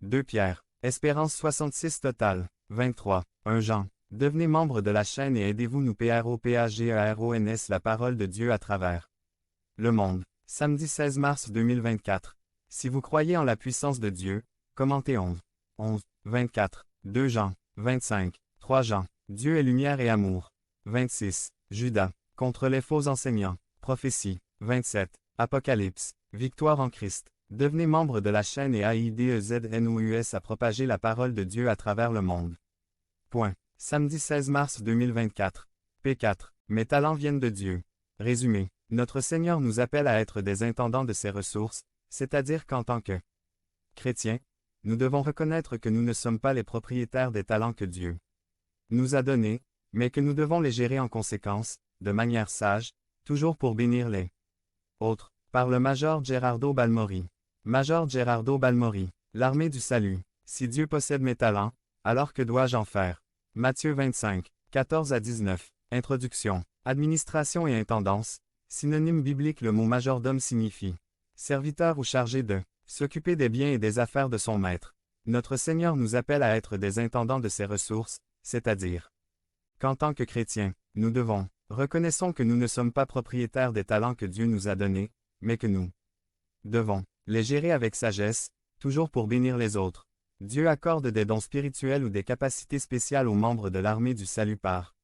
2 Pierre. Espérance 66 total. 23. 1 Jean. Devenez membre de la chaîne et aidez-vous nous PROPAGEARONS la parole de Dieu à travers le monde. Samedi 16 mars 2024. Si vous croyez en la puissance de Dieu, commentez 11. 24. 2 Jean. 25. 3 Jean. Dieu est lumière et amour. 26. Judas. Contre les faux enseignants. Prophétie. 27. Apocalypse. Victoire en Christ. Devenez membre de la chaîne et AIDEZNOUS à propager la parole de Dieu à travers le monde. Point. Samedi 16 mars 2024. P4. Mes talents viennent de Dieu. Résumé. Notre Seigneur nous appelle à être des intendants de ses ressources, c'est-à-dire qu'en tant que chrétiens, nous devons reconnaître que nous ne sommes pas les propriétaires des talents que Dieu nous a donnés, mais que nous devons les gérer en conséquence, de manière sage, toujours pour bénir les autres. Par le Major Gerardo Balmori. Major Gerardo Balmori. L'armée du salut. Si Dieu possède mes talents, alors que dois-je en faire? Matthieu 25, 14 à 19. Introduction. Administration et intendance. Synonyme biblique. Le mot majordome signifie serviteur ou chargé de s'occuper des biens et des affaires de son maître. Notre Seigneur nous appelle à être des intendants de ses ressources, c'est-à-dire qu'en tant que chrétiens, nous devons, reconnaissons que nous ne sommes pas propriétaires des talents que Dieu nous a donnés, mais que nous devons les gérer avec sagesse, toujours pour bénir les autres. Dieu accorde des dons spirituels ou des capacités spéciales aux membres de l'armée du salut par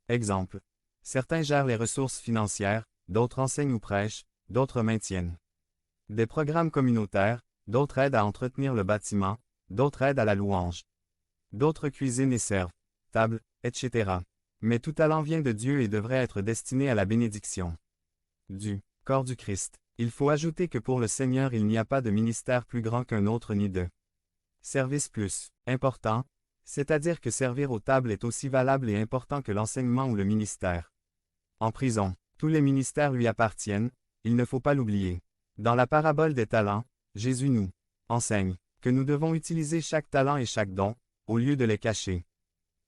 exemple. Certains gèrent les ressources financières, d'autres enseignent ou prêchent, d'autres maintiennent des programmes communautaires, d'autres aident à entretenir le bâtiment, d'autres aident à la louange. D'autres cuisinent et servent, table, etc. Mais tout talent vient de Dieu et devrait être destiné à la bénédiction du corps du Christ. Il faut ajouter que pour le Seigneur il n'y a pas de ministère plus grand qu'un autre ni de service plus important, c'est-à-dire que servir aux tables est aussi valable et important que l'enseignement ou le ministère. En prison, tous les ministères lui appartiennent, il ne faut pas l'oublier. Dans la parabole des talents, Jésus nous enseigne que nous devons utiliser chaque talent et chaque don, au lieu de les cacher.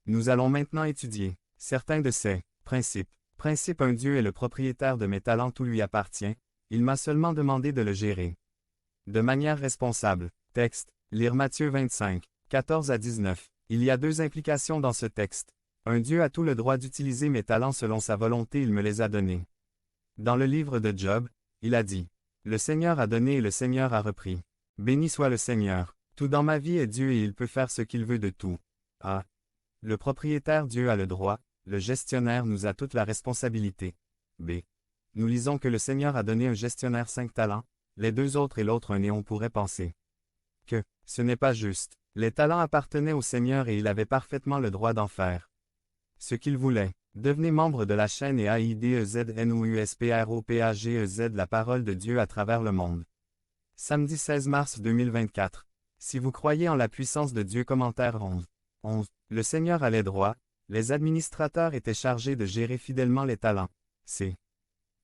Nous allons maintenant étudier certains de ces principes. Principe 1. Dieu est le propriétaire de mes talents, tout lui appartient, il m'a seulement demandé de le gérer de manière responsable. Texte. Lire Matthieu 25, 14 à 19. Il y a 2 implications dans ce texte. 1. Dieu a tout le droit d'utiliser mes talents selon sa volonté, il me les a donnés. Dans le livre de Job, il a dit: Le Seigneur a donné et le Seigneur a repris. Béni soit le Seigneur. Tout dans ma vie est Dieu et il peut faire ce qu'il veut de tout. A. Le propriétaire Dieu a le droit, le gestionnaire nous a toute la responsabilité. B. Nous lisons que le Seigneur a donné un gestionnaire 5 talents, les 2 autres et l'autre 1 et on pourrait penser que ce n'est pas juste. Les talents appartenaient au Seigneur et il avait parfaitement le droit d'en faire ce qu'il voulait. Devenez membre de la chaîne et AIDEZNOUSPROPAGEZ la parole de Dieu à travers le monde. Samedi 16 mars 2024. Si vous croyez en la puissance de Dieu. Commentaire 11. Le Seigneur a les droits, les administrateurs étaient chargés de gérer fidèlement les talents. C.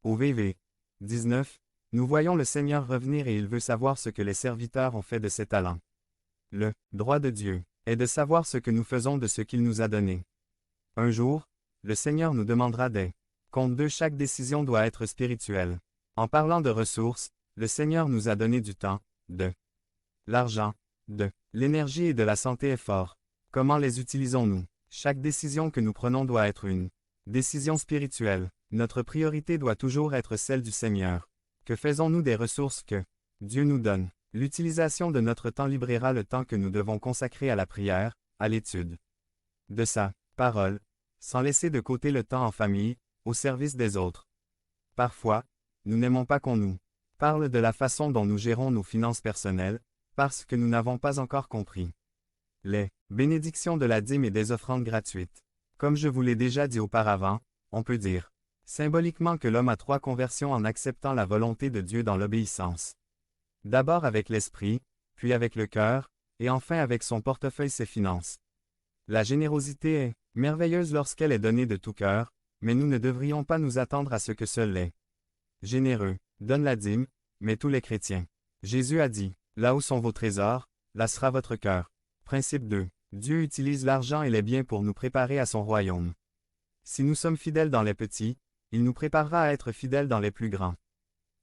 Au VV. 19. Nous voyons le Seigneur revenir et il veut savoir ce que les serviteurs ont fait de ces talents. Le droit de Dieu est de savoir ce que nous faisons de ce qu'il nous a donné. Un jour, le Seigneur nous demandera des comptes. 2. Chaque décision doit être spirituelle. En parlant de ressources, le Seigneur nous a donné du temps, de l'argent, de l'énergie et de la santé est fort. Comment les utilisons-nous? Chaque décision que nous prenons doit être une décision spirituelle. Notre priorité doit toujours être celle du Seigneur. Que faisons-nous des ressources que Dieu nous donne? L'utilisation de notre temps libérera le temps que nous devons consacrer à la prière, à l'étude de sa parole, sans laisser de côté le temps en famille, au service des autres. Parfois, nous n'aimons pas qu'on nous parle de la façon dont nous gérons nos finances personnelles, parce que nous n'avons pas encore compris les bénédictions de la dîme et des offrandes gratuites. Comme je vous l'ai déjà dit auparavant, on peut dire symboliquement que l'homme a 3 conversions en acceptant la volonté de Dieu dans l'obéissance. D'abord avec l'esprit, puis avec le cœur, et enfin avec son portefeuille ses finances. La générosité est merveilleuse lorsqu'elle est donnée de tout cœur, mais nous ne devrions pas nous attendre à ce que seuls les généreux donnent la dîme, mais tous les chrétiens. Jésus a dit, là où sont vos trésors, là sera votre cœur. Principe 2. Dieu utilise l'argent et les biens pour nous préparer à son royaume. Si nous sommes fidèles dans les petits, il nous préparera à être fidèles dans les plus grands.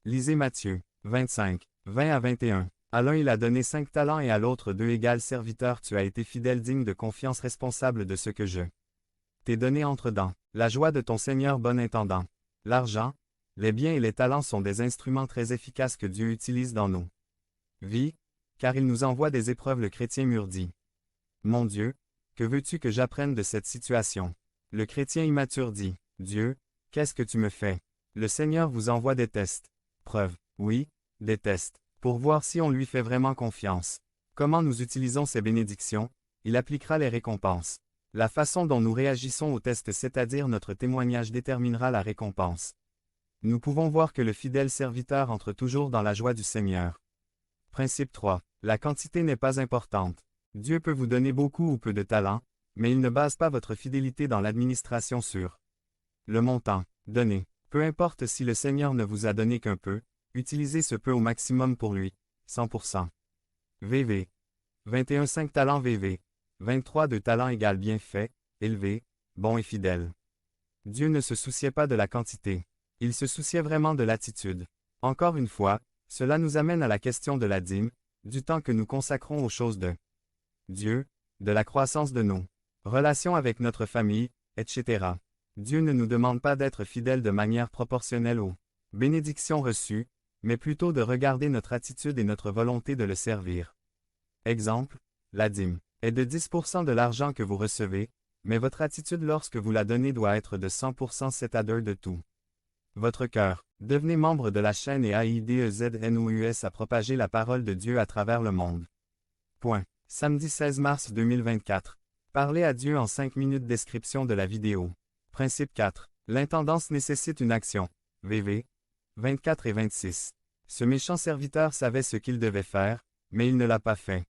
Lisez Matthieu 25, 20 à 21. À l'un il a donné 5 talents et à l'autre 2 égales serviteurs. Tu as été fidèle, digne de confiance, responsable de ce que je t'ai donné entre dents. La joie de ton Seigneur, bon intendant. L'argent, les biens et les talents sont des instruments très efficaces que Dieu utilise dans nos vies, car il nous envoie des épreuves. Le chrétien mûr dit: Mon Dieu, que veux-tu que j'apprenne de cette situation? Le chrétien immature dit: Dieu, qu'est-ce que tu me fais? Le Seigneur vous envoie des tests. Preuve, oui, des tests, pour voir si on lui fait vraiment confiance. Comment nous utilisons ces bénédictions? Il appliquera les récompenses. La façon dont nous réagissons aux tests, c'est-à-dire notre témoignage, déterminera la récompense. Nous pouvons voir que le fidèle serviteur entre toujours dans la joie du Seigneur. Principe 3. La quantité n'est pas importante. Dieu peut vous donner beaucoup ou peu de talent, mais il ne base pas votre fidélité dans l'administration sur le montant donné. Peu importe si le Seigneur ne vous a donné qu'un peu, utilisez ce peu au maximum pour lui. 100%. VV. 21 5 talents VV. 23 2 talents égale bien fait, élevé, bon et fidèle. Dieu ne se souciait pas de la quantité. Il se souciait vraiment de l'attitude. Encore une fois, cela nous amène à la question de la dîme, du temps que nous consacrons aux choses de Dieu, de la croissance de nos relations avec notre famille, etc. Dieu ne nous demande pas d'être fidèles de manière proportionnelle aux bénédictions reçues, mais plutôt de regarder notre attitude et notre volonté de le servir. Exemple, la dîme est de 10% de l'argent que vous recevez, mais votre attitude lorsque vous la donnez doit être de 100%, c'est-à-dire de tout votre cœur. Devenez membre de la chaîne et AIDEZNOUS à propager la parole de Dieu à travers le monde. Point. Samedi 16 mars 2024. Parlez à Dieu en 5 minutes. Description de la vidéo. Principe 4. L'intendance nécessite une action. VV. 24 et 26. Ce méchant serviteur savait ce qu'il devait faire, mais il ne l'a pas fait.